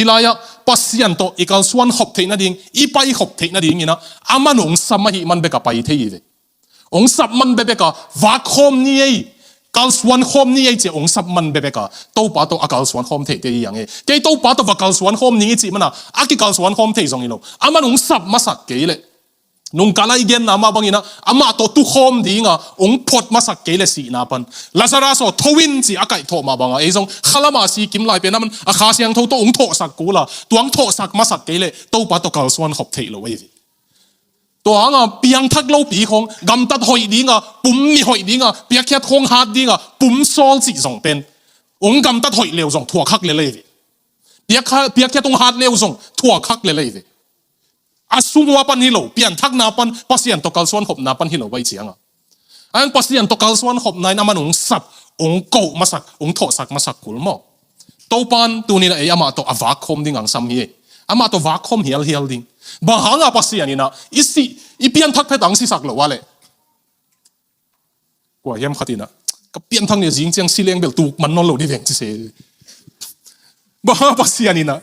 hilaya pasian to ikal suan hop the na ding ipai hop the na ding ina aman ong samahi man beka pai the yi ong sap man beka va khom ni ei kal suan khom ni ei che ong sap man beka to pa to akal suan khom the te yang e ke to pa to va kal suan khom ni chi mana aki kal suan khom the song ilo aman ong sap masak ke le nung kalai gen na ma bangina ama to tu khom dinga ong phot masak ke le si na pan lazara so thowin chi akai tho ma banga e jong khalama si kim lai pe naman a kha siang tho to ong tho sak kula tuang tho sak masak ke le to pa to kal suan hop the lo we to anga piang thak lo pi khong gam tat hoi dinga pum mi hoi dinga pia khat khong hat dinga pum sol chi jong pen ong gam tat hoi leo jong thua khak le le pia khat ong hat leo jong thua khak le le asungwa pan hilo pian thak na pan pasian to kal suan hop na pan hilo wai chianga an pasian to kal suan hop nai naman ong sap ong ko masak ong tho sak masak kul mo to pan tu ni na e ama to avak khom ding ang sam hi ama to vak khom hial ding ba hanga pasian ina isi ipian thak phetang si sak lo wale kwa yam khatina ka pian thang ne jing chang sileng bel tu man non lo di veng chi se ba pasian ina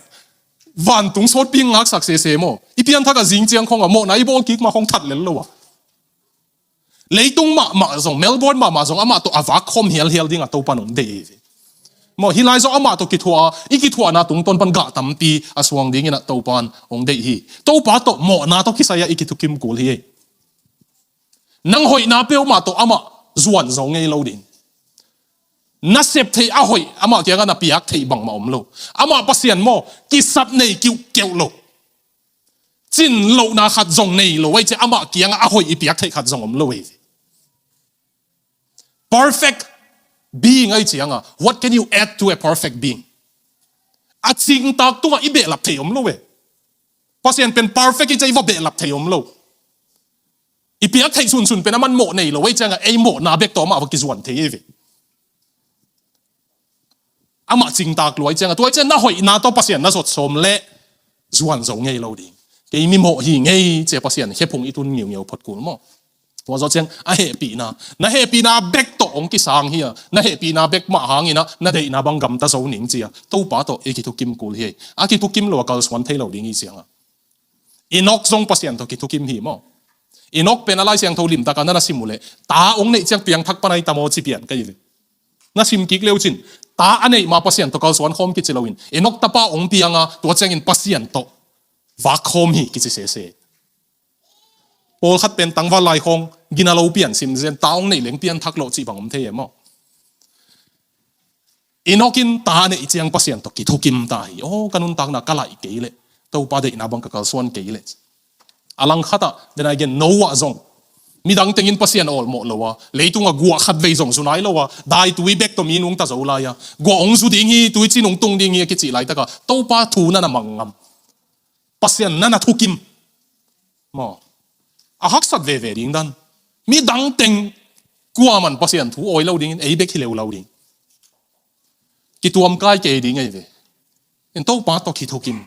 van tung sốt ping ngak sak se mo ipian thaka jing chiang khong a mo nai bol kik ma khong that lel lo wa leitung ma zong melbourne ma zong ama to avak khom hial ding a to panong de mo hilai zo ama to ikithua na tung ton pan ga tampi aswang ding ina to pan ong de hi to pa to mo na to kisaya ikithukim kul hi nang hoi na pe ma to ama zuan zong ngei lo ding na sep thei a hoi ama kya na piak thei bang ma om lo ama pasian mo ki sap nei kiu lo chin lo na khat zong nei lo wai che ama kya a hoi i piak thei khat zong om lo wei perfect being ai chianga what can you add to a perfect being a ching tak tu i be lap thei om lo we pasian pen perfect i chai va be lap thei om lo i piak thei sun pen man mo nei lo wai changa ei mo na bek to ma va ki zuan thei ve ama ching tak loi chang tu chen na hoi na to pasian na sot som le zuan zong ngei lo ding ke mi mo hi ngei che pasian he phung itun ngiu phot kul mo to zo chang a happy na back to ong ki sang hi na happy na back ma hang ina na dei na bang gam ta zo ning chi to pa to e ki tu kim kul hi a ki tu kim lo kal swan thei lo ding hi chiang inok zong pasian to ki tu kim hi mo inok penalai siang tho lim ta kana na simule ta ong nei chang piang thak panai ta mo chi pian ka yi na sim kik leo chin ta anei ma pasian to kal suan khom ki chilowin enok tapa ong pianga to changin pasian to va khom hi ki se se pol khat pen tangwa lai khong ginalo pian sim zen taong nei leng pian thak lo chi bangom the emo enokin ta nei chiang pasian to ki thukim ta hi o kanun tak na kalai ke le to pa de na bang ka kal suan ke le alang khata then again no wa zong midang tengin pasian all mo lowa leitunga gua khat vei zong sunai lowa dai tui bek to minung ta zo la ya gua ong su ding hi tui chin ong tung ding hi ki chi lai ta ka to pa thu na na mangam pasian na na thukim mo a hak sat ve ve ding dan midang teng gua man pasian thu oi lo ding ei bek hi lo ding ki tuam kai ke ding ei ve en to pa to ki thukim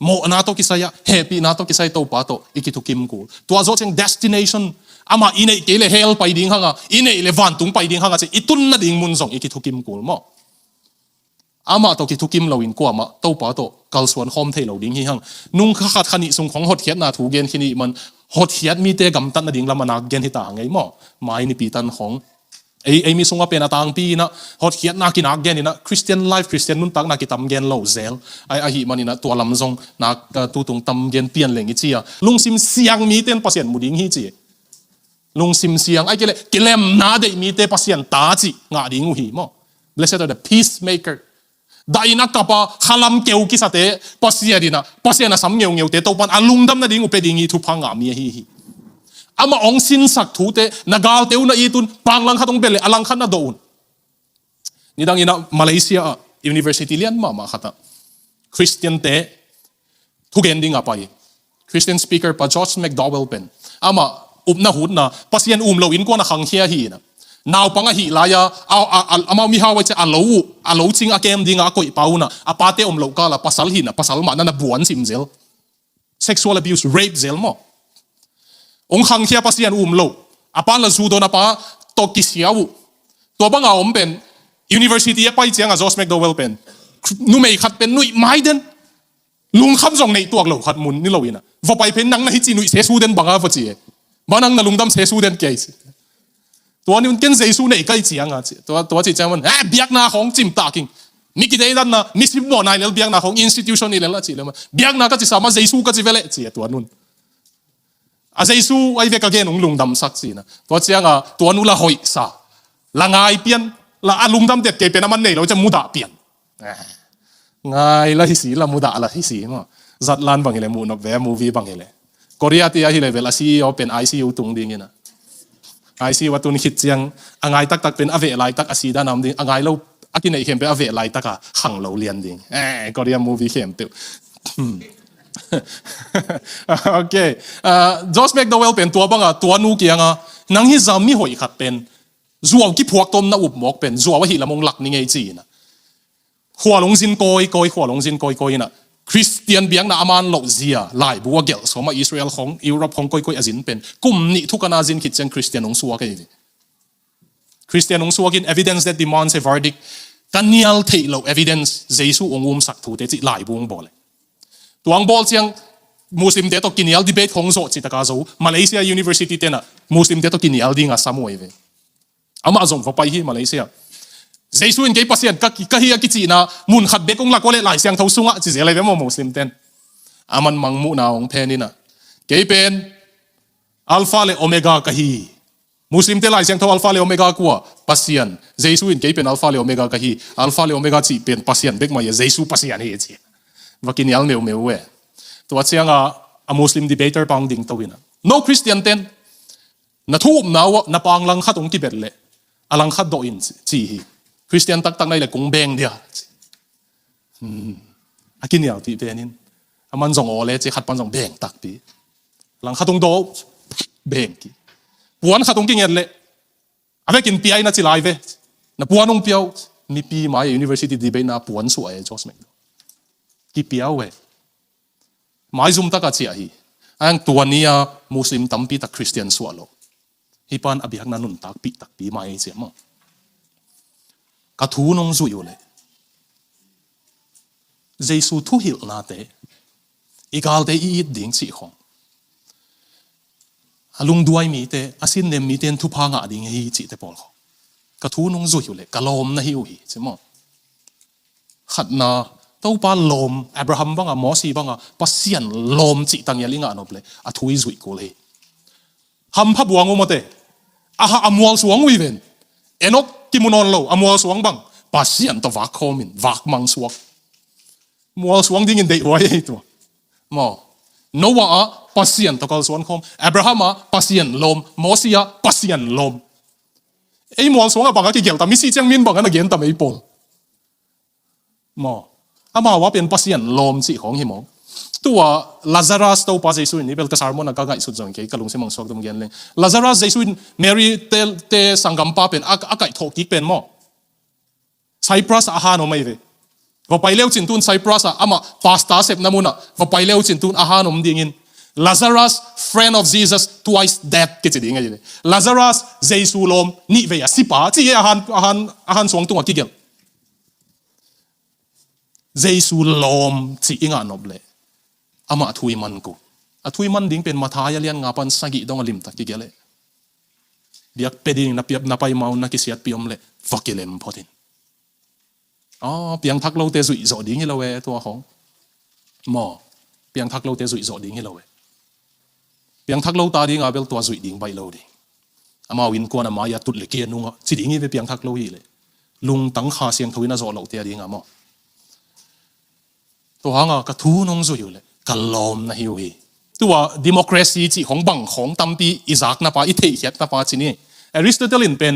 mo na to kisaya happy na to kisai to pa to ikithukim ko to azo cheng destination ama ine ke le hell pai ding hanga ine le van tung pai ding hanga che itun na ding mun zong ikithukim ko mo ama to kithukim lo in ko ama to pa to kal suan khom thei lo ding hi hang nung kha khat khani sung khong hot hiat na thu gen khini man hot hiat mi te gam tan na ding lamana gen hi ta ngai mo mai ni pi tan khong ei mi sunga pena tang pi na hot hiat na kin again ina Christian life Christian nuntak na kitam gen lo zel ai a hi manina to lam zong na tu tung tam gen pian leng i chia lung sim siang mi ten pasien muding hi chi lung sim siang ai kele kelem na de mi te pasien ta chi nga ding hi mo blessed are the peacemaker daina kapa khalam keu ki sate pasien na sam ngeu te to pan alung dam na ding upe ding hi thu phanga mi hi ama ong sin sak thu te nagal teu na itun panglang khatong bele alang khat na doun nidang ina Malaysia university lian ma khata Christian te thugen ding apai Christian speaker pa George McDowell pen ama upna hudna pasien lo in ko na khang hia hi na naw panga hi la ya ama mi hawa che alo ching a kem ding a koi pauna apate lo ka la pasal hi na pasal ma na buan simzel sexual abuse rape zel mo ong khang khia pasian lo apa la zu do na pa to kisiaw to banga pen university pai chiang a George McDowell pen nu mei khat pen nui mai den lung khăm dòng này tuộc lẩu khát muốn ní lẩu ina và bài phên nắng này chỉ nuôi xe su đen bằng apa chị mà nắng là lung đâm xe su đen kệตัวนี้มันเก่งเจสูเนี่ยใกล้เจียงอ่ะตัวที่จะมันเบียกนาของจิมตากิงนี่คิดได้ดันนะนี่สิบบ่อนายแล้วเบียกนาของ institution นี่แล้วละจีแล้วมันเบียกนาก็จะสามารถเจสูก็จะเวลจีตัวนู้นเจสูไอ้เวกเกนของลุงดำสักสินะตัวเจียงอ่ะตัวนู้นละหอยซาละง่ายเปลี่ยนละลุงดำเด็ดเกเป็นน้ำมันเนี่ยเราจะมุดาเปลี่ยนง่ายละที่สีละมุดาละที่สีมั้งจัดลานบางอย่างมูนแบบมูวี่บางอย่างเกาหลีที่อะไรเวลาซีเอาเป็น ICU ตรงดิ่งนะไอซีวัตุนคิดยังอ่างไอตักเป็นอเวไลตักอาศีดานำดิ่งอ่างไอเราอากินไอเข้มเป็นอเวไลตักอะขังเราเรียนดิ่งก็เรียนมูวี่เข้มติวโอเคจอร์จแมคโดเวลเป็นตัวบ้างอะตัวนูเกียงอะนังฮิซามิหอยขัดเป็นจัวกี่พวกต้มน่าอุบหมกเป็นจัวว่าหิละมงหลักนี่ไงจีนะหัวลงซินโกยหัวลงซินโกยนะคริสเตียนเบียงน่ะอามันโลกเซียหลายบัวเกลสมัยอิสราเอลของยุโรปของก้อยอาจินเป็นกลุ่มนี้ทุกนาจินคิดเช่นคริสเตียนองสัวกันอยู่คริสเตียนองสัวกิน evidence that demands a verdict กันเนียลเทโล evidence เจสูองุมสักถูเตจิหลายบัวบอลเลยตัวองบอลเชียงมุสลิมเดตกินเนียล debate ของโซจิตกาโซมาเลเซีย University เตน่ะมุสลิมเดตกินเนียลดิ้งอ่ะสามวยเวอามาส่งเขาไปที่มาเลเซียเจสูอินเกย์ Pasian ก็เฮียกิจีน่ะมุนขัดเบกองหลักก็เลยหลายเสียงเท่าสุงอ่ะจิเจอะไรเป็นมุสลิมเต้นอามันมังมุนาองเพนินะเกย์เป็นอัลฟาเลโอเมก้าก็ฮีมุสลิมเต้นหลายเสียงเท่าอัลฟาเลโอเมก้ากว่า Pasian เจสูอินเกย์เป็นอัลฟาเลโอเมก้าก็ฮีอัลฟาเลโอเมก้าจีเป็น Pasian เบกมาเยเจสู Pasian เฮียจีว่ากินยัลเนียวเมียวเวตัวเสียงอ่ะมุสลิม debater ปังดิ่งตัวนะ no Christian เต้นนัทูบนาวนับอังลังขัดองกิเบ็ดเละอลังขัดโดอินจีฮีคริสเตียนตักในเลยกงเบงเดียอากินยาวที่เป็นนินอามันส่งโอเลจะขัดปันส่งเบงตักปีหลังขัดตรงโดเบงกีปวนขัดตรงกินเงินเลยอาไปกินปีไอ้น่าจะไลฟ์เวน่ะปวนองเปียวมีปีมาอยู่ University ดีเบน่ะปวนสวยจอสเมกกี่ปีเอาเว้หมายซุ่มตักอาเจียฮีอันตัวนี้มุสลิมตั้มปีตักคริสเตียนสวะโลฮิปันอภิฮักนันนุนตักปีมาเจียมั้งกระทูนงจุยเลยเจสูทุหิลนาเตอีกาลเตอีดดิ่งสิของลุงด้วยมีเตอาศินเนมมีเตนทุพางะดิ่งฮีจิเตปอลกระทูนงจุยเลยกะลมนะฮิวฮีใช่มั้งขัดนาตัวปลาลมอับราฮัมบ้างอะมอสีบ้างอะปัสยันลมจิตังยาลิงะนบเลยอาทุยจุยกูเลยฮัมพับวังอมเตอาฮะอมวลสวงวิเวนเอนกกิมุนอนโลอมัวสวงบังปัสยันตัววักคอมินวักมังสวงมัวสวงดิ่งเดียวไว้ตัวมอโนวาปัสยันตัวกอลสวงคอมอับราฮัมปัสยันลมมอสีปัสยันลมไอ้มัวสวงบังก็เกี่ยวแต่มิสิจังมินบังก็เกี่ยวแต่ไม่ปนมออามาว่าเป็นปัสยันลมสิของหิมงตัวลาซารัสตัวปัสยันสุนนี่เป็นกษัตริย์มันก็ไก่สุดจังเกี่ยวกับลุงเสมังสวงตรงเงี้ยเลยลาซารัสเจสุนเมรีเตสังกัมปาเป็นอาไก่ทอกิเป็นมอไซปรัสอาหารโนไม่เลยว่าไปเลี้ยวจินตุนไซปรัสอามาพาสต้าเสพน้ำมันว่าไปเลี้ยวจินตุนอาหารโนมดิ่งอิน Lazarus friend of Jesus twice dead ก็จะดิ่งไงเลย Lazarus เจสุลมนี่เวียสิป้าที่อาหารสวงตัวกี่เกี่ยวเจสุลมที่อิงานอบเลยอามาทุยมันกูทุยมันดิ่งเป็นมาทายเลียนงาปันสักิดองอลิมตักกี่เกี่ยวเลยเบียกเป็ดิงนับเปียบนับไปมานักกิเสียดเปียมเลยฟักเกลมพอดินเปียงทักเราเตสุยโจดิ่งให้เราเวตัวของหมอเปียงทักเราเตสุยโจดิ่งให้เราเวเปียงทักเราตาดิ่งอาเบลตัวสุยดิ่งไปเราดิ่งอามาวินกวนอามาอย่าตุดเลยเกียนุงอ่ะสิดิ่งให้เปียงทักเราฮีเลยลุงตั้งขาเสียงทวินาโจเราเตียดิ่งอามาตัวหางกระทูนงสุยเลยกะลมนะฮิวฮีตัวดิโมคราซีจีของบังของตั้มปีอิซักนะป้าอิเทียตนะป้าจีนี่อริสโตเติลินเป็น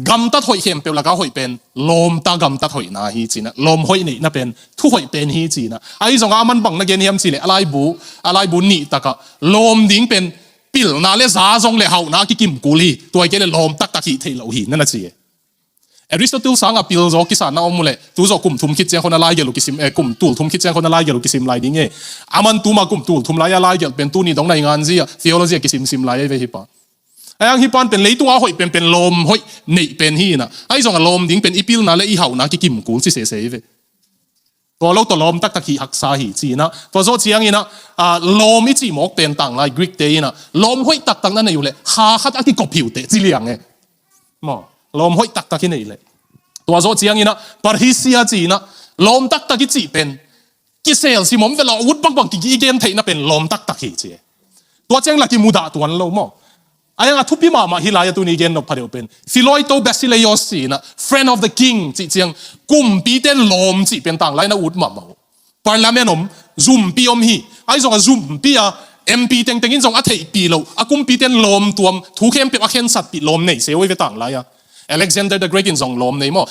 กัมตัดหอยเข้มเป็นแล้วก็หอยเป็นลมตากัมตัดหอยนาฮีจีนะลมหอยนี่นะเป็นทุหอยเป็นฮีจีนะไอ้สองอามันบังนะเกณฑ์เฮียมจีเลยอะไรบุนี่ตะกะลมดิ้งเป็นปิลนาเลซาจงเลเฮานากิกิมกูลีตัวไอ้เกณฑ์ลมตักฮีเทลฮีนั่นน่ะจีอริสโตเติลสังกับปิลโจกิสานนะอมุเลตัวโจกุมทุมคิดเจ้าคนละลายเกลุกิซิมกุมตูลทุมคิดเจ้าคนละลายเกลุกิซิมลายดิ้งอามันตัวมากุมตูลทุมลายลายเกลเป็นตัวนี้ตรงในงานจีอะทีโอโลจีกิซิมลายไอ้เวฮิปะไอ้ยังฮิปานเป็นเลยตัวหอยเป็นลมหอยนี่เป็นฮีนะไอ้ส่งลมดิ้งเป็นอีปิลนะเลยอีเฮานะกิกิมกูสิเสยเว ตัวเราตัวลมตักตะกี้หักษาหิจีนะตัวโซเชียงนี่นะลมอีจีหมกเป็นต่างไรกรีกเตยนะลมห้อยตักนั่นอยู่เลยหาขัดที่กบผิวเตะจีเลียงไงมอลมห้อยตักที่นี่เลยตัวโซเชียงนี่นะปาริเซียจีนะลมตักที่จีเป็นกิเซลสิมอมเวลาวุดบังกิอีเกนเทนะเป็นลมตักหิจีตัวเจียงลักกิมุดาตัวนั้นเรามอไอ้ยังทุบพิมาฮิลายตัวนี้เกนนพาเดียวเป็นฟิโลโตเบซิเลโยสีนะ friend of the king จีเจียงกุมปีเต้นลมจีเป็นต่างไรนะอุดมาเอาพาร์ลาเมนต์ซุ่มปีอมฮีไอ้ส่งซุ่มปีอะMP เต็งอินส่งอัฐิปีโลอากุมปีเต้นลมตัวทุกเข้มเป็นอาเคนสัตปีลมเนี่ยเสียไว้ไปต่างไรอะ Alexander the Great อินส่งลมเนี่ยมั้ง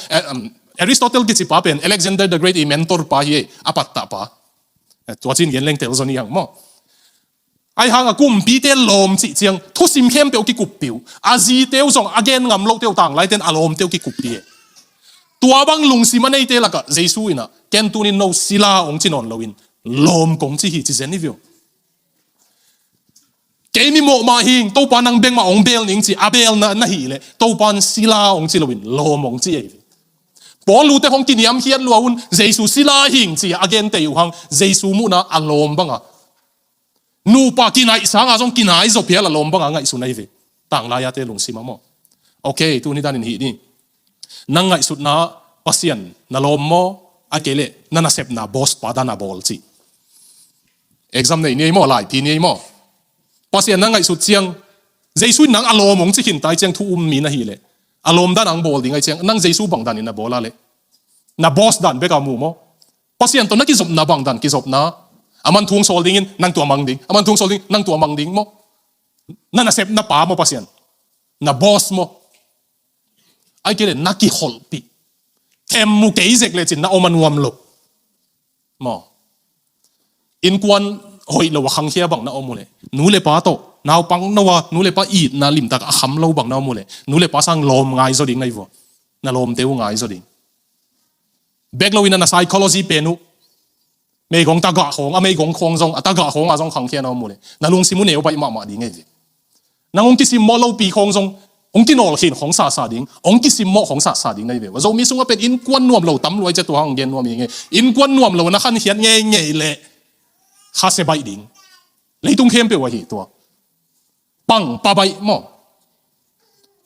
Aristotle กิจป้าเป็น Alexander the Great อีเมนทอร์ป้าเย่อปัตตาป้าตัวจีนเย็นเล่งเตลส่วนนี้อย่างมั้งไอ้ห่างกุมปีเตลลมจีเจียงทุสิมเข้มเปียวกิกุบปิวอาจีเตียวส่งอาเกนงำโลเตียวต่างไรเต้นอารมณ์เตียวกิกุบปีตัวบังลุงสิมันไอเตละก็เจสุอินะเกนตูนินโนศิลาองจินอนลวินลมกงจีฮิจิเซนิวิวเกมิโมมาหิงตัวปานังเบงมาองเบลนิงจีอาเบลนะฮีเลยตัวปานศิลาองจิลวินลมองจีเอวิปอลูเตของกินยามเฮียนลัวอุนเจสุศิลาหิงจีอาเกนเตียวหังเจสุมุนะอารมณ์บังอะนูปากินไอสังอาจงกินไอจบเพียละลมบังไงสุนัยเวต่างลายาเตลุงสิมาโมโอเคตัวนี้ด้านนี้นี่นั่งไงสุดนะปัสยันนาลมโมอาเกเลนั่นน่ะเสพนาบอสปาดานาบอลจีเอ็กซัมเนี่ยนี่โมหลายปีนี่โมปัสยันนั่งไงสุดเชียงเจสุนังอารมณ์มงจีขินตายเชียงทุมีนะฮีเลอารมณ์ด้านอังบอลดิ่งไอเชียงนั่งเจสุบังดานินาบอลละเลนาบอสดานเบกามูโมปัสยันตัวนักกิจบนาบังดานกิจบนาอามันทุ่งโซลดิ้งนั่งตัวมังดิ้งอามันทุ่งโซลดิ้งนั่งตัวมังดิ้งโมนั่นน่ะเสพนาป่าโมปัสยันนาบอสโมไอ้เกล็ดนักกิฮอลปีแคมมูเกย์เจกเลยจินนะโอมันวมโลมออินกวนหอยเราว่าขังเฮียบังนะโอมูเลยนูเลป้าโตนาวปังนะว่านูเลป้าอีดนาลิมตากขำเราบังนะโอมูเลยนูเลป้าสังลมง่ายสุดดิ้งไงวะน่าลมเตี้ยวง่ายสุดดิ้งเบกเราวินานะ psychology เป็นนูไม่กงตากะของไม่กงคงจงตากะของจงขังเฮียนะโอมูเลยน่าลุงซิมุนเอวไปมาดิ้งไงดิน่าองกิซิมโมเราปีคงจงองกินอลหินของซาดิ้งองกิสิมโมของซาดิ้งในเวว่าเรามีส่วนเป็นอินกวนนวมเราตำรวจจะตัวของเย็นนวมยังไงอินกวนนวมเรานะขันเขียนเงี้ยเลยข้าเสบายดิ้งเลยตุ้งเข้มไปว่าหีตัวปังปะใบโม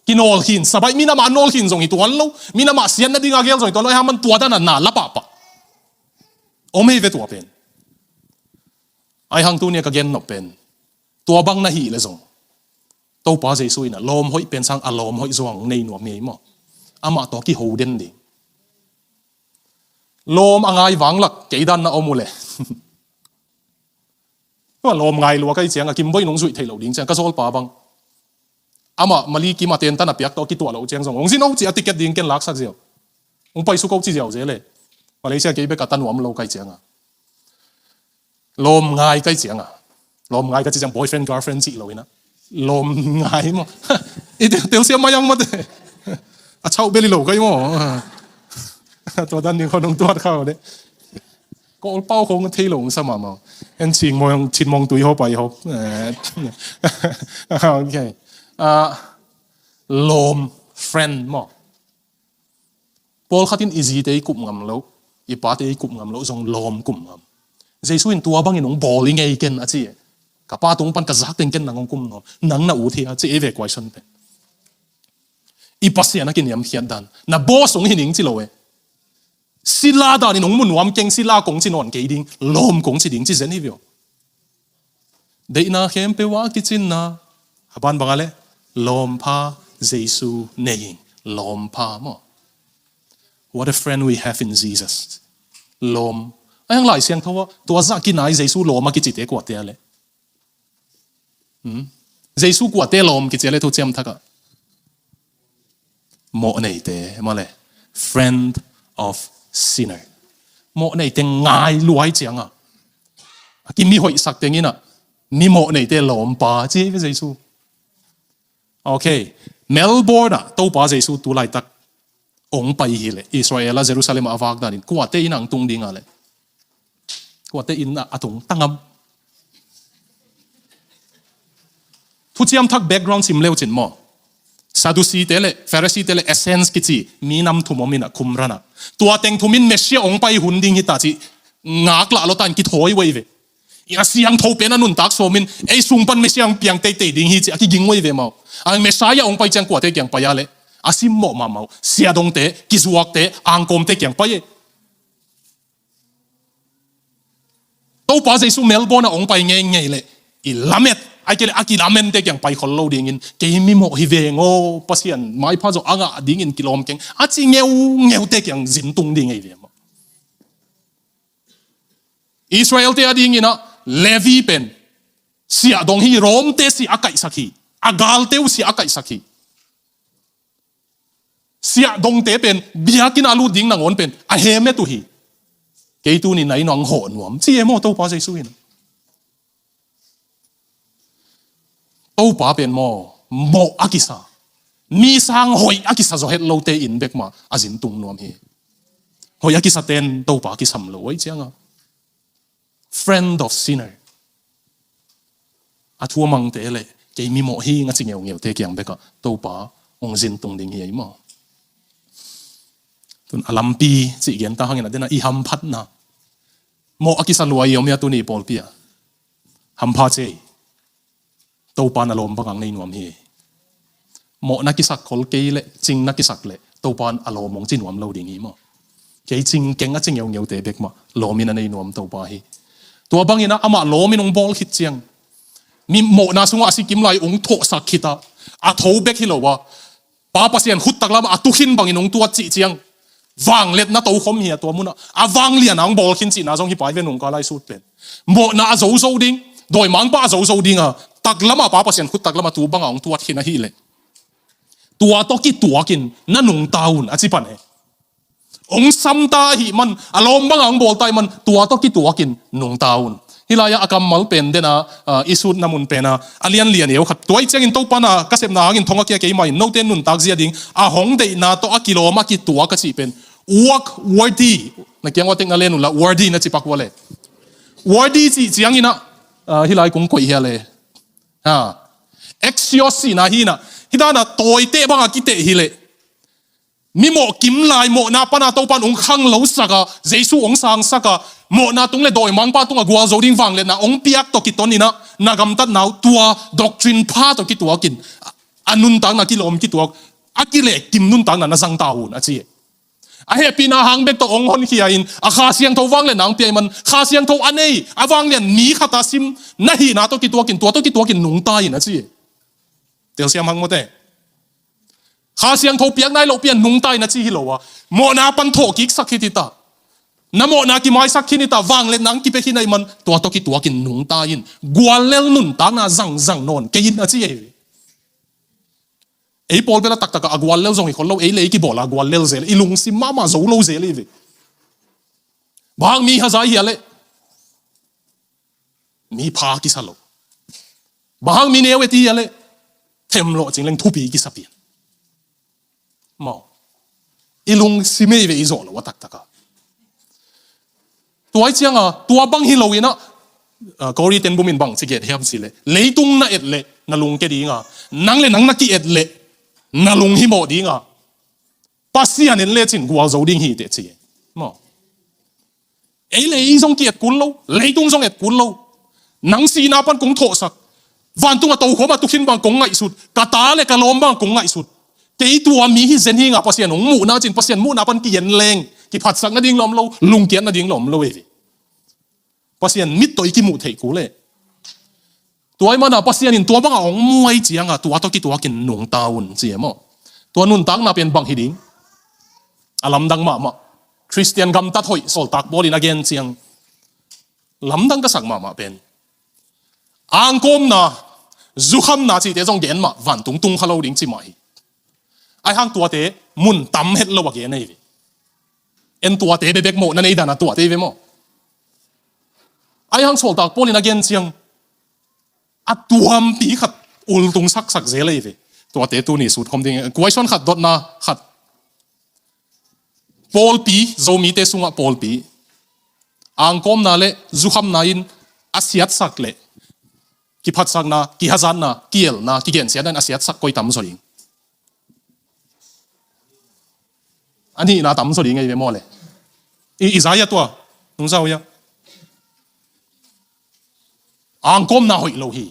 กินอลหินสบายมีน้ำมันอลหินส่งหีตัวเรามีน้ำมันเสียนนั่นดิ้งอาเกลส่งหีตัวเราให้มันตัวด้านหน้าละปะโอไม่เวตัวเป็นไอหังตัวเนี่ยก็เย็นนเป็นตัวบังน่ะหีเลยส่งตัวป้าเจสุยนะลมห้อยเป็นสังอารมณ์ห้อยจวงในหนวดเมียมั้งอามาตัวกี่หูเด่นดิลมอ่างไงหวังหลักเกดันนะอมูเลยว่าลมไงลัวก็ไอเสียงอะกิมบ่อยน้องสุยเทเหล่าดิ้งเสียงก็โซลป้าบังอามาลีกิมาเตียนตันอะเปียกตัวกี่ตัวเราเจียงส่งองสิน้องจีอาติเกตดิ้งเกนลักสักเดียวองไปสุกเอาจีเดียวเจเลยมาเลเซียกี่เบกตันหวมเราใกล้เจียงอะลมไงใกล้เจียงอะลมไงก็จะจัง boyfriend girlfriend จีเราเองนะลมง่ายมั้งอีเดียวเสียมายังมาเด้อเช่าเบลิโลก็ยังมั้งตัวด้านนี้เขาต้องตรวจเข้าเด้ก็เป้าคงเทหลงสม่ำมั้งเอ็นชิงมองตุยเขาไปเขาโอเคลม friend มั้งพอเขาทิ้งอีซีเตยกลุ่มงำแล้วอีป้าเตยกลุ่มงำแล้วส่งลมกลุ่มงำเจสุอินตัวบางอย่างน้องบอลยังไงกันอ่ะจีกับป้าตรงปันกระซักเต็งกันหนังกุมนอนหนังน่ะอูเทียจะเอเวกไว้ชนเป็นอีปัสเซียนักกินยำเขียนดันน่ะบอสงหินิงจิโลเอศิลาดานี่น้องมุนวามเก่งศิลากงจินอนเกยดิงลมกงจิดิงจิเซนิวิโอเดน่าเข้มเปว่ากิจินนะฮับันบังอะไรลมพาเจสุเนยิงลมพาโม What a friend we have in Jesus ลมไอ้ยังหลายเสียงตัวจักกินไหนเจสุลมมากิจิเตกว่าเตะเลยเจสุกว่าเตลอมกิจเจเลทุเจมทักะโมเนเตมาเลย friend of sinner โมเนเตง่ายรวยจังอ่ะกินมีหอยสักเต็งนี่น่ะมีโมเนเตลอมป้าเจ้เจสุโอเคเมลเบิร์นอ่ะตัวป้าเจสุตัวไล่ตักองไปฮิเลอิสราเอลและเยรูซาเล็มอาวากดานินกว่าเตอินังตุงดิงอะไรกว่าเตอินอะตุงตั้งงทุกอย่างทัก background สิมเลวจินมอซาดูซีเตเลฟาริสีเตเล essence กิจิมีนำทุมมินะคุมรันะตัวเต็งทุมินเมชิองไปหุ่นดิ่งฮิตาจิ ngak la lo tan ki thoi wei ve ya siang tho pen anun tak so min ei sung pan me siang piang te te ding hi chi aki ging wei ve mau ang mesaya ong pai chang kwa te kyang pa ya le asim mo ma mau sia dong te ki zuak te ang kom te kyang pa ye to pa jesu melbourne ong pai nge nge le i lamet ai ke aki lamen te kyang pai khol lo ding in ke mi mo hi ve ngo pasian mai pha zo anga ding in kilom keng achi ngeu te kyang zin tung ding ei ve mo Israel te ading ina Levi pen sia dong hi rom te si akai sakhi agal te si akai sakhi sia dong te pen biakin alu ding na ngon pen a heme tu hi ke tu ni nai nong ho nuam chi emo to pa jesu in to pa pen mo akisa mi sang hoi akisa zo het lo te in bek ma azin tung nuam hi hoi akisa ten to pa ki sam lo oi chianga friend of sinner a thua mang te le ke mi mo hi nga chi ngeu te kyang beka to pa ong zin tung ding hi mo tun alampi chi gen ta hangena dena i ham phat na mo akisa luai yom ya tu ni pol pia ham pha che to pa na lom bangang nei nuam hi mo na ki sak khol ke le ching na ki sak le to pan alo mong chin nuam lo ding hi mo ke ching keng a ching ngeu te bek ma lomin nei nuam to pa hi tua bangina ama lomin ong bol khit chiang mi mo na sunga asikim lai ong tho sak khita a tho bek hi lo wa pa pasian hut tak lam a tu hin bangin ong tuat chi chiang wang let na to khom hi to muna a wang lian ang bol khin chi na jong hi pai ven ong ka lai sut pen mo na a zo zo ding doi mang pa zo zo ding a tak lama pa pasian hut tak lama tu bang ong tuat hin a hi le tua to ki tua kin na nung taun a chi pan he ong sam ta hi man alom bang ang bol tai man tua to ki tua kin nung taun hilaya akam mal pen dena isut namun pena alian lian eu khat toy changin to pana kasem na hangin thonga ke mai no ten nun tak zia ding a hong de na to a kiloma ki tua ka chi pen work worthy na kyang wa teng alen la worthy na chi pak wale worthy chi chiang ina hilai kong koi hiale ha exiosi na hina hidana toy te bang ki te hile mi mo kim lai mo na pana to pan ong khang lo saka jesu ong sang saka mo na tung le doi mang pa tung a gwal zo ding wang le na ong piak to ki tonina na gam tat nau tua doctrine pha to ki tua kin anun tang na ki lom ki tua akile kim nun tang na sang taun a chi a happy na hang bek to ong hon khia in a kha siang tho wang le nang pi man kha siang tho anei a wang le ni khata sim na hi na to ki tua kin nung ta in a chi tel siam hang mo te kha siang tho piak nai lo pian nung tai na chi hi lo wa mo na pan tho ki sak hi ti ta na mo na ki mai sak hi ni ta wang le nang ki pe hi nai man to ki tua kin nung ta in gwal lel nun ta na zang non ke in a chi ei pol bela tak tak a gwal lel zong hi khol lo ei le ki bola gwal lel zel ilung si mama zo lo zel ve bang mi ha zai hi ale mi pha ki sa lo bang mi ne we ti ale them lo jing leng thu pi ki sa pi mau ilung si me ve izo lo tak taka tuai chiang a tua bang hi lo ina kori ten bumin bang chi get hem si le leitung na et le na lung ke dinga nang le nang na ki et le na lung hi mo dinga pasian en le chin gwal zo ding hi te chi mo ei le zong ki et kun lo leitung zong et kun lo nang si na pan kung tho sak van tung a to khoma tu khin bang kong ngai sut ka ta le ka lom bang kong ngai sut ke tua mi hi zen hi nga pasian ong mu na chin pasian mu na pan ki yen leng ki phat sak na ding lom lo lung kian na ding lom lo we pasian mit to ki mu thei ku le tuai mana pasian in tua bang ong muai chiang a tua to ki tua kin nung taun chi mo tua nun tak na pen bang hi ding alam dang ma christian gam ta thoi sol tak bolin again chiang lam dang ka sak ma pen ang kom na zukham na chi te jong gen ma van tung tung khalo ding chi mai ai hang tua te mun tam het lo again nei en tua te bebek mo na nei dana tua te ve mo ai hang sol tak polin again chiang atuam pi khat ul tung sak sak zelei ve tua te tu ni sut khom ding question khat dot na khat pol pi zo mi te sunga pol pi ang kom na le zukham na in asiat sak le ki phat sak na ki hazan na kiel na ki gen sia dan asiat sak koi tam so ring ani na tam so ring ngai ve mo le Isaiah tua nung sao ya ang kom na hoi lo hi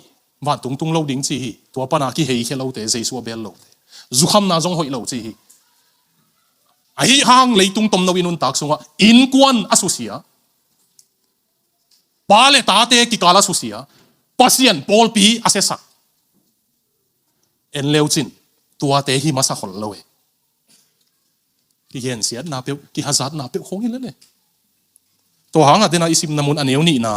van tung lo ding chi hi to pa na ki hei khe lo te jesu bel lo zu kham na jong hoi lo chi hi a hi hang leitung tom no inun tak sunga in kwan asusia pale ta te ki kala susia pasian pol pi asesa en leuchin tua te hi masa hol lo ki hen siat na pe ki hazat na pe khong ile le to hang adena isim namun aneu ni na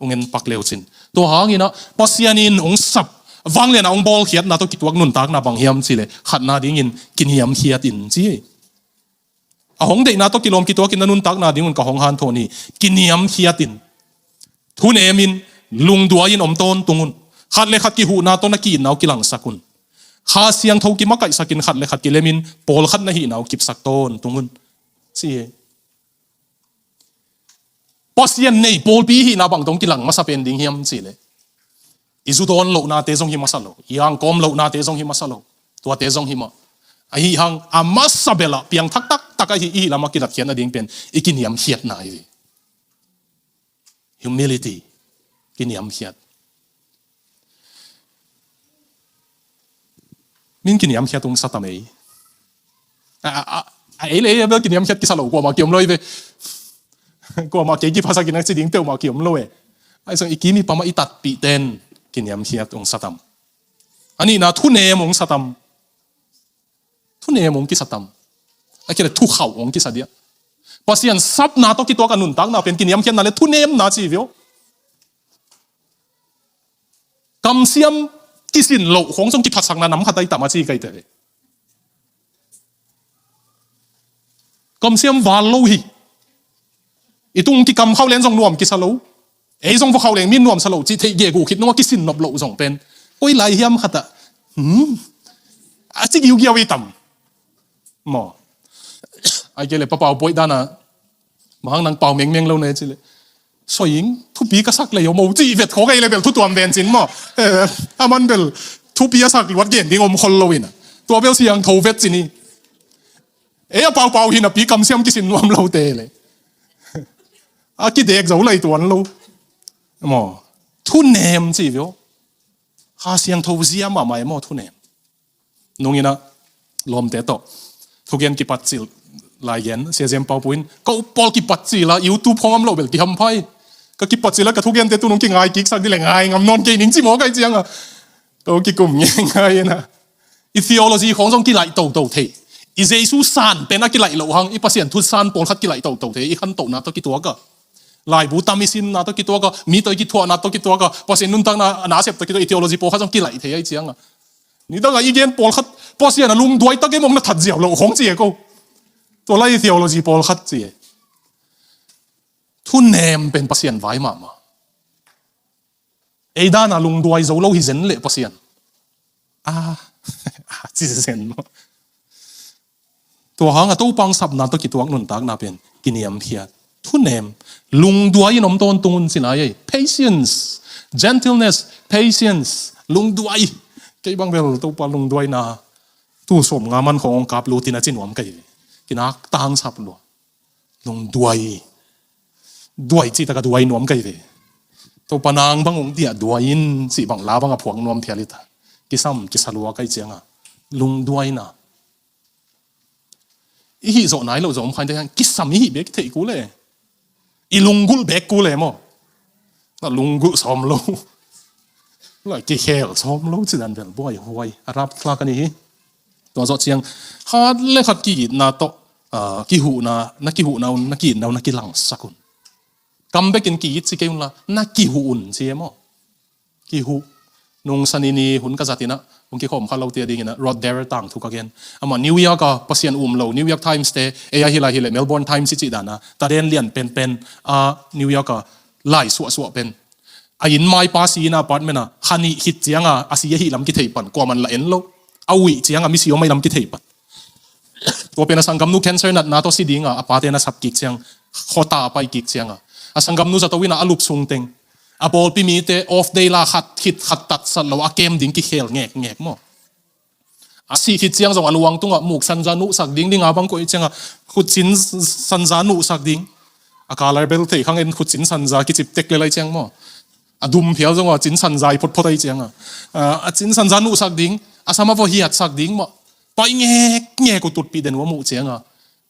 ungen pak leuchin to hang ina pasianin ong sap wang le na ong bol khiat na to kitwak nun tak na bang hiam chile khat na ding in kin hiam khiat in chi a hong de na to kilom kitwak in nun tak na ding un ka hong han thoni kin hiam khiat in thun emin lung duain om ton tungun khat le khat ki hu na to na ki naw kilang sakun kha siang tho ki makai sakin khat le khat ki lemin pol khat na hi naw kip sak ton tungun si pasian nei pol pi hi na bang dong kilang masa pending hiam chi le izu don lo na te jong hi masalo yang kom lo na te jong hi masalo to te jong hi ma a hi hang amasabela piang thak tak tak a hi lama ki lat khian ading pen ikin yam hiat na hi humility kin yam hiat min kin yam hiat tung satamei a ele bel kin yam hiat ki salo ko ma kiom loi ve ko ma ke ki phasa kin chi ding te ma kiom loi ai sang ikimi pama itat pi ten kin yam hiat ung satam ani na thu ne mong satam thu ne mong ki satam akire thu khau ong ki sadia pasian sap na to ki to ka nun tak na pen kin yam hiat na le thu nem na chi vio kam siam kisin lo hong song ki phasak na nam khatai tama chi kai te kam siam wal lo hi itung ki kam khau len jong nuam ki salo ei jong vo khau leng min nuam salo chi thei ge gu khit no kisin nop lo jong pen oi lai hiam khata a chi giu giawi tam mo ai ke le pa pau poi dana mahang nang pau meng meng lo ne chi le soying thu pi ka sak le yo mo chi vet kho kai le bel thu tuam ven chin mo aman bel thu pi sak wat gen ding om khol lo ina to bel siang tho vet chini e pau pau hi na pi kam siam ki sin nuam lo te le a ki dek zo lai tuan lo mo thu nem chi vio ha siang tho zia ma mai mo thu nem nong ina lom te to thu gen ki pat chil lai gen se jem pau puin ko pol ki pat chi la youtube khongam lo bel ki ham phai ka ki pat chi la ka thu gen te tu nong ki ngai ki sak di le ngai ngam non ke ning chi mo kai chiang a to ki kum nge ngai na i theology khong jong ki lai to to the i jesu san pe na ki lai lo hang i pasien thu san pol khat ki lai to to the i khan to na to ki to ka lai bu tamisin na to ki to ka mi to ki thua na to ki to ka pasien nun tang na sep to ki to i theology po kha jong ki lai the ai chiang a ni da ga i gen pol khat pasien na lung duai ta ke mong na that jiao lo khong chi ko to lai theology pol khat chi thu nem pen pasien vai ma ei da na lung duai zo lo hi zen le pasien chi zen mo to hang a to pang sap na to ki tuak nun tak na pen kiniam hiat thu nem lung duai nom ton tungun sinai patience gentleness patience lung duai ke bang bel to pa lung duai na tu som nga man khong kap lu tin a chin wam kai kinak tang sap lo lung duai chi ta ka duai nom kai ve to panang bangong dia duain si bang la bang a phuang nom thialita kisam kisalua kai chianga lung duai na i hi zo nai lo zo khain de kisam hi be thei ku le i lungul be ku le mo na lungul som lo la ki khel som lo chi dan bel boy hoi arab thla ka ni hi to zo chiang khat le khat ki na to ki hu na ki hu na ki lang sakun kam bekin ki chi ke la na ki hu un chi mo ki hu nung sanini hun ka zatina ung ki khom khalo te ding na rod der tang thu ka gen ama new york ka pasian lo new york times te e ya hila hile melbourne times chi dana ta den lian pen new york ka lai su pen a in mai pa si na apartment na hani hit chianga asi hi lam ki thei pan ko man la en lo awi chianga mi si o mai lam ki thei pan to pen sangam nu cancer na to si dinga apate na sap ki chiang khota pai ki chianga asangam nu za to wina alup sung teng a bol pi mite off day la khat tat san lo a kem ding ki khel ngek mo a si khit chiang jong aluang tunga muk san ja nu sak ding abang ko chenga khut chin san ja nu sak ding a color bel thei khang en khut chin san ja ki chip tek le lai chang mo adum phial zong a chin san zai phot ai chang a chin san zan u sak ding asama vo hi at sak ding ma pai nge ko tut pi den wa mu chang a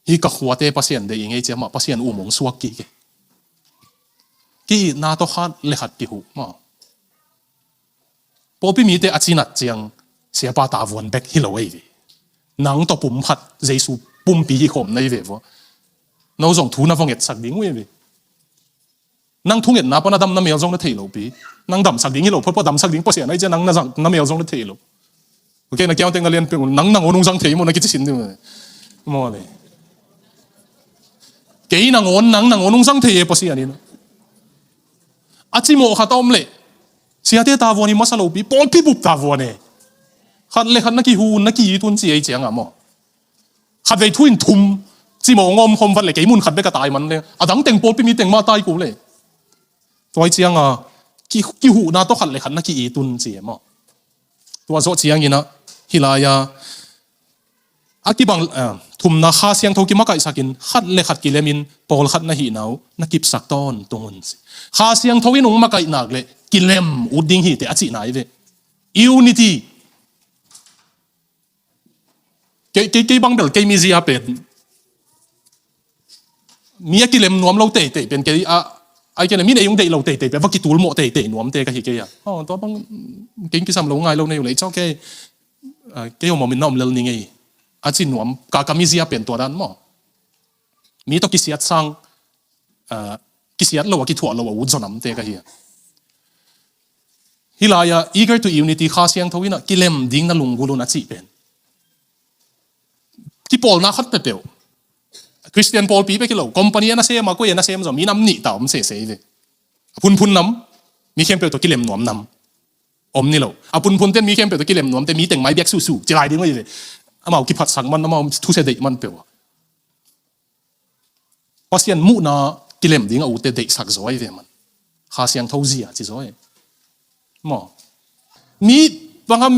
hi ka khwate pasien de nge chama pasien u mong suak ki na to khat le khat ki hu ma popi mi te achinat chiang sia pa ta von bek hi lo ei nang to pum phat jesu pum pi hi khom nei ve vo no zong thu na vong et sak ding we nang thung et na pa na dam na mel zong na thei lo pi nang dam sak ding hi lo pho dam sak ding pasien ai che nang na zang na mel zong na thei lo okay na kyang teng na len pe nang onung zang thei mo na ki chi sin de mo le ke nang onung zang thei e pasien ni achi mo khatom le sia te ta voni masalo pi pol pi bup ta vone khat le khat na ki hu na ki tun chi ai chang a mo khat ve thuin thum chi mo ngom khom vat le ke mun khat be ka tai man le adang teng pol pi mi teng ma tai ku le toi chiang a ki hu na to khat le khat na ki tun chi mo tua zo chiang ina hilaya akibang thum na kha siang tho ki ma kai sakin khat le khat ki lemin pol khat na hi nau na kip sak ton tungun kha siang tho in ong ma kai nak le kilem uding hi te achi nai ve unity ke bang bel ke mi zia pen mi kilem nuam lo te pen ke ai ke mi ne yung te lo te pe va ki tul mo te nuam te ka hi ke ya to bang king ki sam lo ngai lo nei le cho ke yo mo min nom lel ni ngai achi nuam ka mi zia pen to dan mo mi to ki siat sang ki siat lo ki thua lo u zonam te ka hi hilaya eager to unity kha siang thowina kilem ding na lunggulun achi pen ki pol na khat pe pe Christian Paul pi pe kilo company na sem ko na sem zo mi nam ni ta se ve phun nam mi khem pe to kilem nom nam om ni lo phun ten mi khem pe to kilem nom te mi teng mai bek su chilai ding ve amau ki phat sang man amau thu se dei man pe Pasian mu na kilem ding au te dei sak zoi ve man kha siang tho zia chi zoi mo mi banga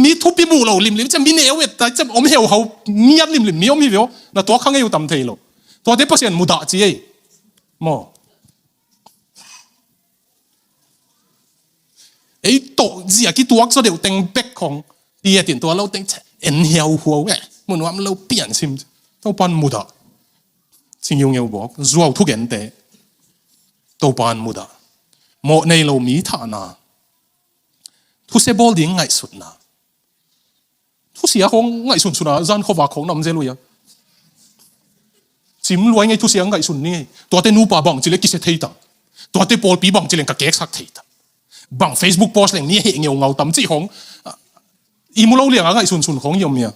mi thu pi mu lo lim cham mi ne wet ta cham om heu hau mi ap lim mi om hi veo na to khang eu tam thei lo to te pasien mu da chi ei mo ei to zia ki tuak so deu teng bek khong tia tin to lo teng en heu huo nge mun wam lo pian sim to pan mu da sing yung eu bok zuaw thu gen te to pan mu da mo nei lo mi tha na thu se bol ding ngai sut na thu sia khong ngai sun suna zan kho wa khong nam je lu ya chim luai ngai thu sia ngai sun ni to te nu pa bang chile ki se thei ta to te pol pi bang chile ka kek sak thei ta bang Facebook post leng ni he ngeu ngau tam chi khong imu lo liang ngai sun khong yom ya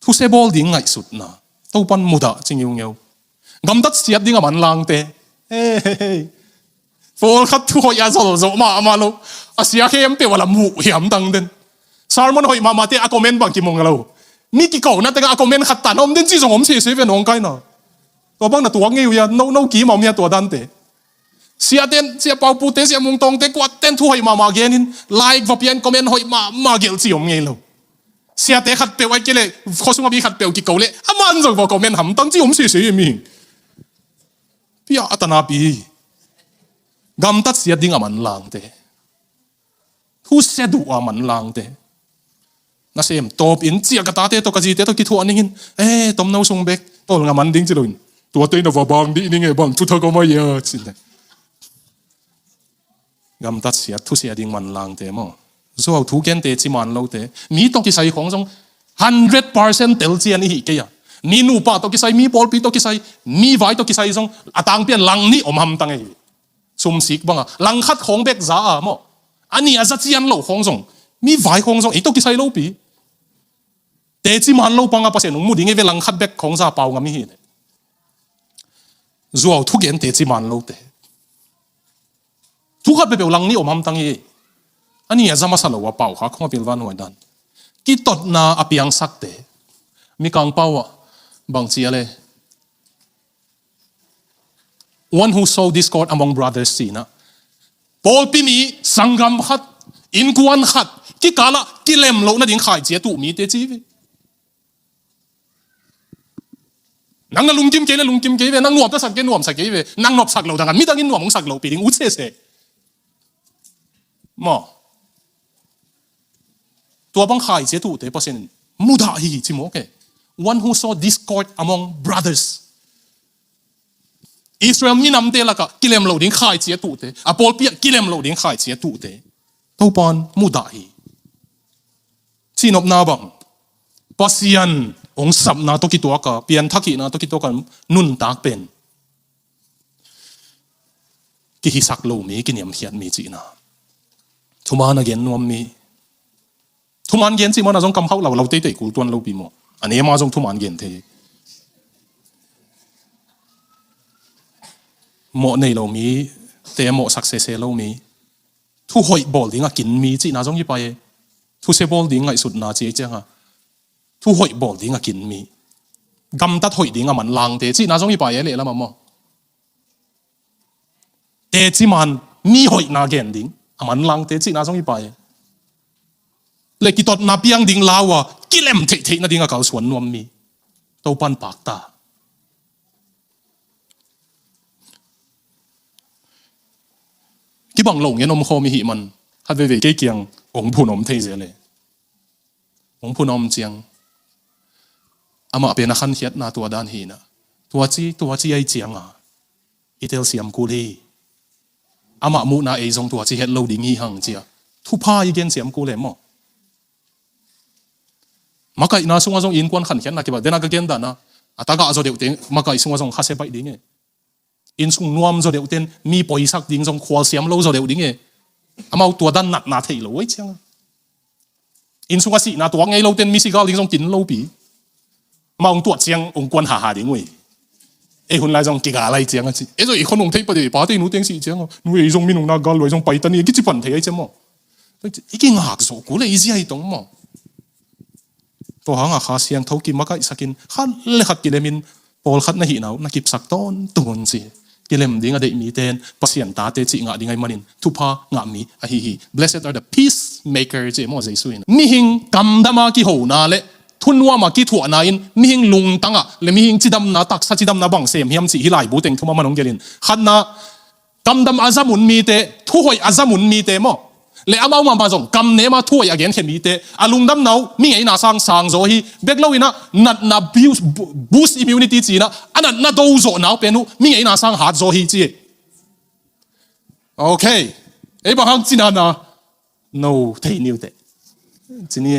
thu se bol ding ngai sut na to pan mu da ching yu ngeu gam dat siat ding a man lang te Pol khat thu hoi azol zo ma lo asia khem pe wala mu hiam dang den sarmon hoi ma te a comment bang ki mong lo ni ki ko na te a comment khat tan om den chi zong om se ve nong kai na to bang na tuang ngeu ya no ki ma mia to dan te sia pau pu te sia mung tong te kwat ten thu hoi ma genin like va pian comment hoi ma gel chi om ngei lo sia te khat pe wai ke le khosunga bi khat pe ki ko le aman zo va comment ham tang chi om se mi pia atana pi gam tat sia ding aman lang te thu se du aman lang te na sem top in chia ka ta te to ka ji te to ki thu aning tom no sung bek tol nga man ding chiloin to te na va bang di ni nge bang thu tho ko ma ya chin gam tat sia thu sia ding man lang te mo zo thu gen te chi man lo te mi to ki sai khong jong 100% tel chi ani hi ke ya ni nu pa to ki sai mi pol pi to ki sai mi vai to ki sai jong atang pian lang ni om ham tang ei sum sik banga lang khat khong bek za a mo ani aza chian lo khong jong mi vai khong jong to ki sai lo pi te chi man lo panga pa se nung mu ding e ve lang khat bek khong za pau ngam hi ne zuaw thu gen te chi man lo te thu khat be be lang ni om ham tang hi ani aza ma sa lo wa pau kha khong pil van hoi dan ki tot na apiang sak te mi kang pawa bang chi ale one who sow discord among brothers sina Paul pi mi sangam khat in kuan khat ki kala ki lem lo na ding khai che tu mi te chi vi nang lum kim ke ve nang nuam ta sak ke nuam sak ke ve nang nop sak lo dang mi dang in nuam sak lo pi ding u che se mà tua bang khai chế tu te Pasian muda hi chi mo ke one who saw discord among brothers Israel mi nam te la ka kilem lo ding khai chế tu te Paul pia kilem lo ding khai chế tu te to pan muda hi sinop na bang Pasian ong sap na to ki to ka pian thaki na to ki to kan nuntak pen ki hisak lo mi ki niam hiat mi chi na thuma na gen nuam mi thuman gen chi mo na jong kam khau lo te te kul tuan lo pi mo ani ma jong thuman gen the mo nei lo mi te mo success lo mi thu hoi bol dinga kin mi chi na jong hi pa e thu se bol ding ngai sut na chi changa thu hoi bol dinga kin mi gam tat hoi dinga man lang te chi na jong hi pa e le la ma mo te chi man mi hoi na gen ding aman lang te chi na jong hi pa e le ki tot na piang ding lawa kilem the the na dinga kal suan nuam mi to pan pak ta ki bang lo nge nom kho mi hi man hat ve ve ke kiang ong phu nom thei je le ong phu nom chiang ama pe na khan hiat na tua dan hi na tua chi ai chiang a itel siam ku li ama mu na e jong tua chi het lo ding hi hang chia thu pa i gen siam ku le mo makai na sunga jong in kwan khan hian na ki ba dena ka gen da na ataga zo deu te makai sunga jong khase bai ding e in sung nuam zo deu ten mi poi sak ding jong khwal siam lo zo deu ding e amau tua dan nat na thei lo wei chiang in sunga si na tua ngai lo ten mi si gal ding jong kin lo pi ma ong tua chiang ong kwan ha ding wei e hun lai jong ki ga lai chiang a chi e zo i khon ong thei pa de pa te nu teng si chiang nu e jong min ong na gal lo jong pai tan e ki chi pan thei ai chemo i ki ngak zo ku le easy ai tong mo to hanga kha siang thoki makai sakin khan le khat kilemin pol khat na hi nau na kip sak ton ton chi kilem dinga de mi ten Pasian ta te chi nga dingai manin thupa nga mi a hi blessed are the peacemaker che mo jesuin mi hing kam dama ki ho na le thunwa ma ki thu na in mi hing lung tanga le mi hing chidam na tak sa chidam na bang sem hiam chi hilai bu teng thuma manong gelin khan na kam dam azamun mi te thu hoi azamun mi te mo le amau ma jong kam ne ma thuai again khen mi te alung dam nau mi ngai na sang zo hi beklo ina nat na boost immunity chi na anat na do zo nau penu mi ngai na sang hat zo hi chi okay e ba hang china na no thei niu te chini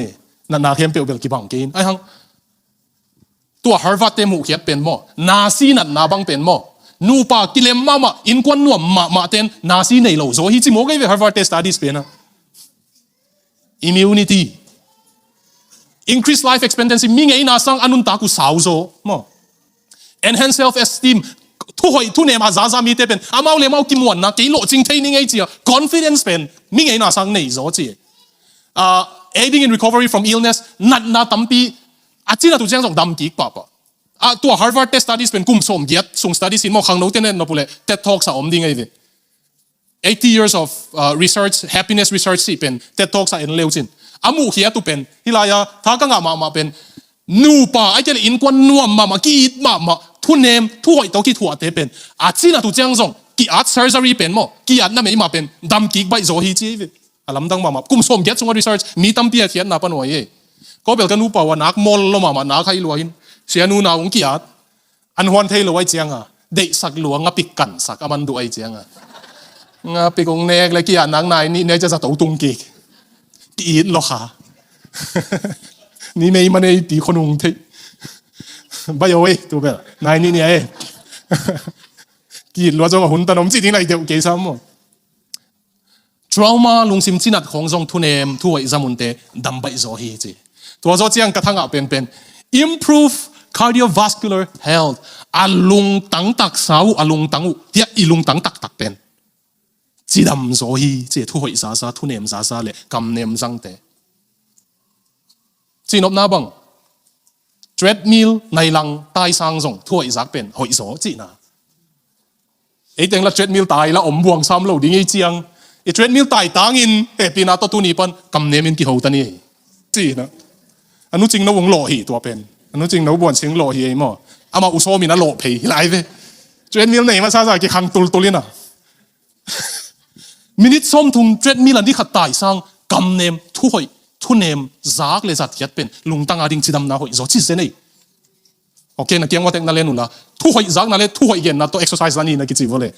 na hem pe bel ki bang kein ai hang tua Harvard te mu khiat pen mo na si nat na bang pen mo nu pa kilem mama in kwan nuam ma ten na si nei lo zo hi chi mo kai ve Harvard test studies pe na immunity increase life expectancy mi ngai na sang anun ta ku sau zo mo enhance self esteem thu hoi thu ne ma za mi te pen amau le mau kim wan na ke lo ching thei ni ngai chi confidence pen mi ngai na sang nei zo chi aiding in recovery from illness nat na tampi achina tu chang jong dam ki pa tua Harvard test studies pen kum som giat sung studies in mo khang no ten no pule TED talks om ding ai ve 80 years of research happiness research si pen TED talks in leuchin amu khia tu pen hilaya tha ka nga ma pen nu pa ai ke in kwan nuam ma ki ma thu nem thu hoi to ki thu ate pen achina tu chang jong ki at surgery pen mo ki at na me ma pen dam ki bai zo hi chi ve alam dang ma kum som giat sung research mi tam pia thian na pan wa ye ko bel kan nu pa wa nak mol lo ma na khai lo hin sia nu na ong kiat an hwan thei lo ai chiang a de sak luang nga pik kan sak aman du ai chiang a nga pik ong nek le kiat nang nai ni ne cha sa to tung ki it lo kha ni nei man ei ti khonung thei ba yo ei tu be nai ni ai ki lo zo hun ta nom chi ding lai de ke sam mo trauma lung sim chinat khong jong thunem thu ai zamun te dam bai zo hi chi to zo chiang ka thanga pen improve cardiovascular health alung tang tak sau alung tangu tia ilung tang tak pen chidam zo hi che thu hoi sa thu nem sa le kam nem jang te chinop na bang treadmill nai lang tai sang jong thu hoi zak pen hoi zo chi na e teng la treadmill tai la om buang sam lo ding ei chiang e treadmill tai tang in e pina to tu ni pan kam nem in ki ho ta ni chi na anu ching no wong lo hi to pen anu ching no bon sing lo hi ai mo ama u so mi na lo phei lai ve treadmill nei ma sa ki khang tul tulina minute som thung treadmill an di khat tai sang kam nem thu hoi thu nem zak le zat hiat pen lungtang ading chidam na hoi zo chi se nei okay na kiang wa tek na le nu la thu hoi zak na le thu hoi gen na to exercise na ni na ki chi vole